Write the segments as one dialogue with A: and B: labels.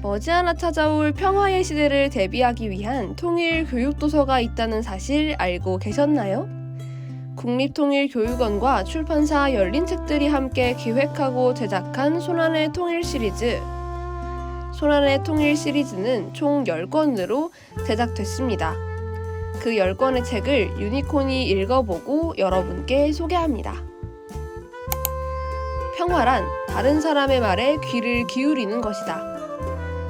A: 머지않아 찾아올 평화의 시대를 대비하기 위한 통일 교육도서가 있다는 사실 알고 계셨나요? 국립통일교육원과 출판사 열린책들이 함께 기획하고 제작한 손안의 통일 시리즈. 손안의 통일 시리즈는 총 10권으로 제작됐습니다. 그 10권의 책을 유니콘이 읽어보고 여러분께 소개합니다. 평화란 다른 사람의 말에 귀를 기울이는 것이다.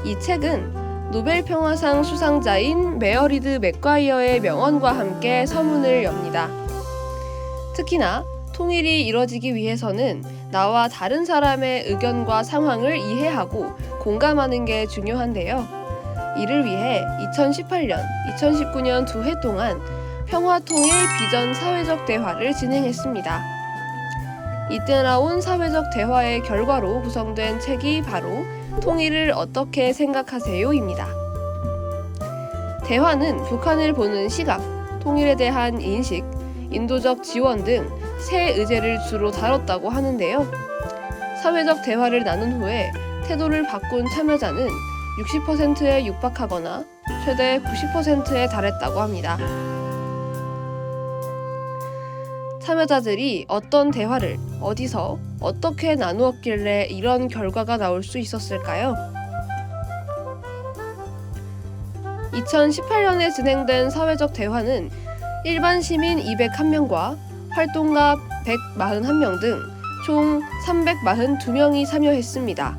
A: 이 책은 노벨 평화상 수상자인 메어리드 맥과이어의 명언과 함께 서문을 엽니다. 특히나 통일이 이뤄지기 위해서는 나와 다른 사람의 의견과 상황을 이해하고 공감하는 게 중요한데요. 이를 위해 2018년, 2019년 2회 동안 평화통일 비전 사회적 대화를 진행했습니다. 이때 나온 사회적 대화의 결과로 구성된 책이 바로 통일을 어떻게 생각하세요?입니다. 대화는 북한을 보는 시각, 통일에 대한 인식, 인도적 지원 등 세 의제를 주로 다뤘다고 하는데요. 사회적 대화를 나눈 후에 태도를 바꾼 참여자는 60%에 육박하거나 최대 90%에 달했다고 합니다. 참여자들이 어떤 대화를 어디서 어떻게 나누었길래 이런 결과가 나올 수 있었을까요? 2018년에 진행된 사회적 대화는 일반 시민 201명과 활동가 141명 등 총 342명이 참여했습니다.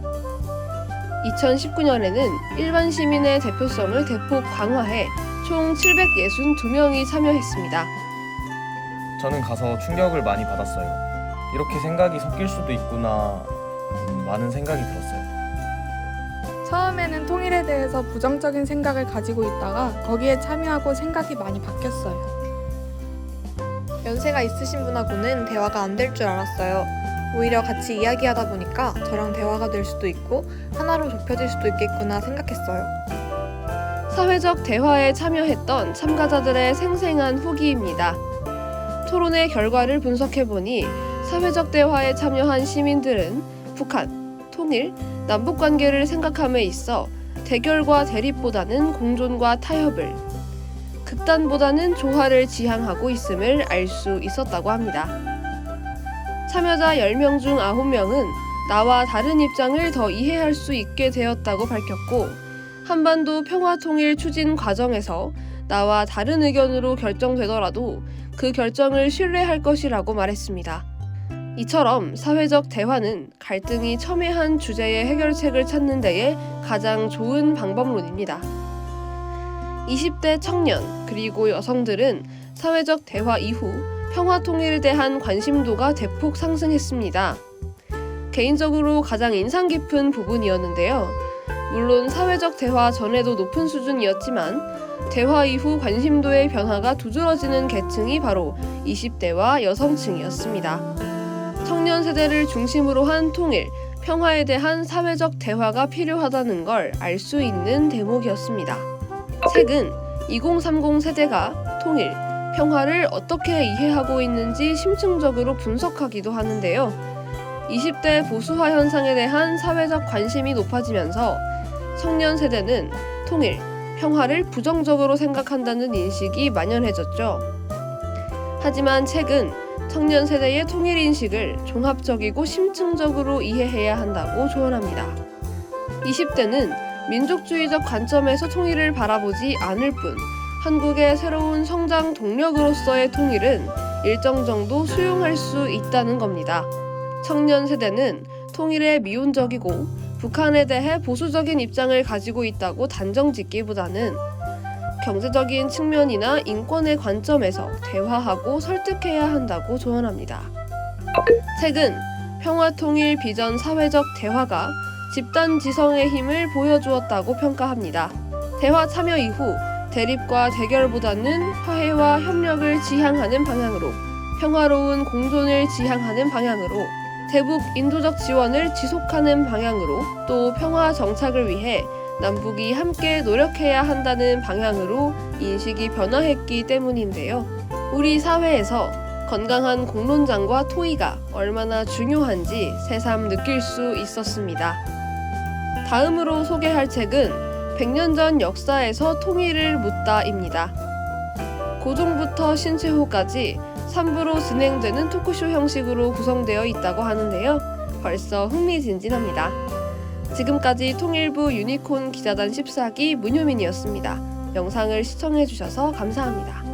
A: 2019년에는 일반 시민의 대표성을 대폭 강화해 총 762명이 참여했습니다.
B: 저는 가서 충격을 많이 받았어요. 이렇게 생각이 섞일 수도 있구나 많은 생각이 들었어요.
C: 처음에는 통일에 대해서 부정적인 생각을 가지고 있다가 거기에 참여하고 생각이 많이 바뀌었어요.
D: 연세가 있으신 분하고는 대화가 안 될 줄 알았어요. 오히려 같이 이야기하다 보니까 저랑 대화가 될 수도 있고 하나로 좁혀질 수도 있겠구나 생각했어요.
A: 사회적 대화에 참여했던 참가자들의 생생한 후기입니다. 토론의 결과를 분석해보니 사회적 대화에 참여한 시민들은 북한, 통일, 남북관계를 생각함에 있어 대결과 대립보다는 공존과 타협을, 극단보다는 조화를 지향하고 있음을 알 수 있었다고 합니다. 참여자 10명 중 9명은 나와 다른 입장을 더 이해할 수 있게 되었다고 밝혔고, 한반도 평화통일 추진 과정에서 나와 다른 의견으로 결정되더라도 그 결정을 신뢰할 것이라고 말했습니다. 이처럼 사회적 대화는 갈등이 첨예한 주제의 해결책을 찾는 데에 가장 좋은 방법론입니다. 20대 청년 그리고 여성들은 사회적 대화 이후 평화 통일에 대한 관심도가 대폭 상승했습니다. 개인적으로 가장 인상 깊은 부분이었는데요. 물론 사회적 대화 전에도 높은 수준이었지만 대화 이후 관심도의 변화가 두드러지는 계층이 바로 20대와 여성층이었습니다. 청년 세대를 중심으로 한 통일, 평화에 대한 사회적 대화가 필요하다는 걸 알 수 있는 대목이었습니다. 책은 2030 세대가 통일, 평화를 어떻게 이해하고 있는지 심층적으로 분석하기도 하는데요. 20대 보수화 현상에 대한 사회적 관심이 높아지면서 청년 세대는 통일, 평화를 부정적으로 생각한다는 인식이 만연해졌죠. 하지만 책은 청년 세대의 통일 인식을 종합적이고 심층적으로 이해해야 한다고 조언합니다. 20대는 민족주의적 관점에서 통일을 바라보지 않을 뿐 한국의 새로운 성장 동력으로서의 통일은 일정 정도 수용할 수 있다는 겁니다. 청년 세대는 통일에 미온적이고 북한에 대해 보수적인 입장을 가지고 있다고 단정짓기보다는 경제적인 측면이나 인권의 관점에서 대화하고 설득해야 한다고 조언합니다. 책은 평화통일 비전 사회적 대화가 집단 지성의 힘을 보여주었다고 평가합니다. 대화 참여 이후 대립과 대결보다는 화해와 협력을 지향하는 방향으로, 평화로운 공존을 지향하는 방향으로, 대북 인도적 지원을 지속하는 방향으로, 또 평화 정착을 위해 남북이 함께 노력해야 한다는 방향으로 인식이 변화했기 때문인데요. 우리 사회에서 건강한 공론장과 토의가 얼마나 중요한지 새삼 느낄 수 있었습니다. 다음으로 소개할 책은 100년 전 역사에서 통일을 묻다입니다. 고종부터 신최호까지 3부로 진행되는 토크쇼 형식으로 구성되어 있다고 하는데요. 벌써 흥미진진합니다. 지금까지 통일부 유니콘 기자단 14기 문효민이었습니다. 영상을 시청해주셔서 감사합니다.